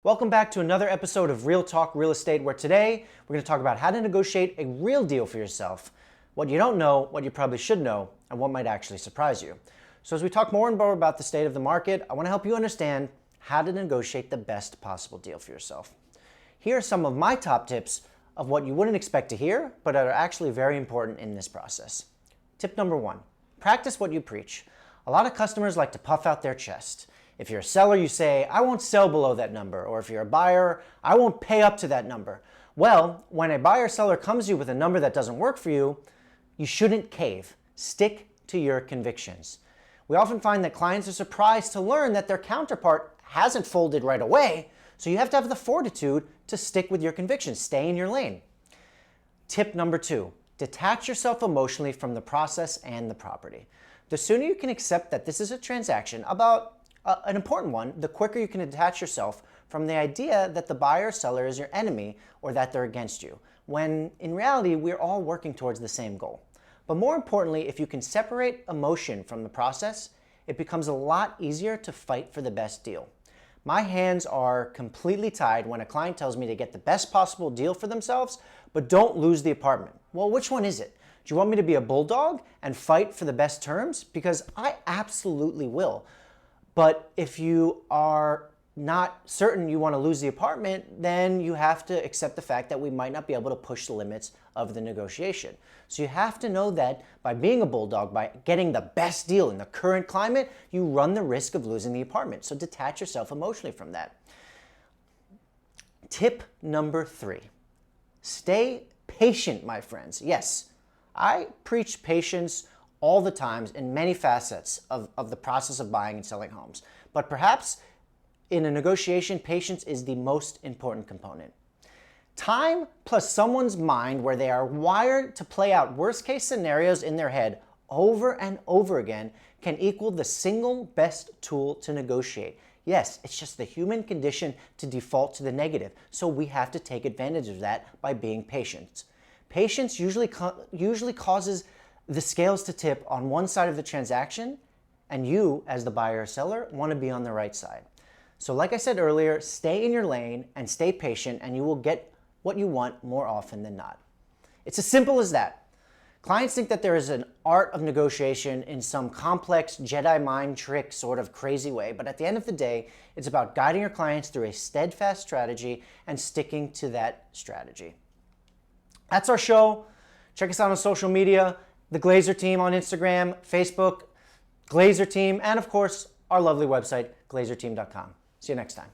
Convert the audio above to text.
Welcome back to another episode of Real Talk Real Estate, where today we're going to talk about how to negotiate a real deal for yourself, what you don't know, what you probably should know, and what might actually surprise you. So as we talk more and more about the state of the market, I want to help you understand how to negotiate the best possible deal for yourself. Here are some of my top tips of what you wouldn't expect to hear, but are actually very important in this process. Tip number one, practice what you preach. A lot of customers like to puff out their chest. If you're a seller, you say, I won't sell below that number. Or if you're a buyer, I won't pay up to that number. Well, when a buyer or seller comes to you with a number that doesn't work for you, you shouldn't cave. Stick to your convictions. We often find that clients are surprised to learn that their counterpart hasn't folded right away, so you have to have the fortitude to stick with your convictions. Stay in your lane. Tip number two, detach yourself emotionally from the process and the property. The sooner you can accept that this is a transaction about an important one, the quicker you can detach yourself from the idea that the buyer or seller is your enemy or that they're against you, when in reality, we're all working towards the same goal. But more importantly, if you can separate emotion from the process, it becomes a lot easier to fight for the best deal. My hands are completely tied when a client tells me to get the best possible deal for themselves, but don't lose the apartment. Well, which one is it? Do you want me to be a bulldog and fight for the best terms? Because I absolutely will. But if you are not certain you want to lose the apartment, then you have to accept the fact that we might not be able to push the limits of the negotiation. So you have to know that by being a bulldog, by getting the best deal in the current climate, you run the risk of losing the apartment. So detach yourself emotionally from that. Tip number three, stay patient, my friends. Yes, I preach patience all the times in many facets of the process of buying and selling homes. But perhaps in a negotiation, patience is the most important component. Time plus someone's mind where they are wired to play out worst case scenarios in their head over and over again can equal the single best tool to negotiate. Yes, it's just the human condition to default to the negative. So we have to take advantage of that by being patient. Patience usually causes the scales to tip on one side of the transaction, and you, as the buyer or seller, want to be on the right side. So like I said earlier, stay in your lane and stay patient, and you will get what you want more often than not. It's as simple as that. Clients think that there is an art of negotiation in some complex Jedi mind trick sort of crazy way, but at the end of the day, it's about guiding your clients through a steadfast strategy and sticking to that strategy. That's our show. Check us out on social media. The Glazer team on Instagram, Facebook, Glazer team, and of course, our lovely website, glazerteam.com. See you next time.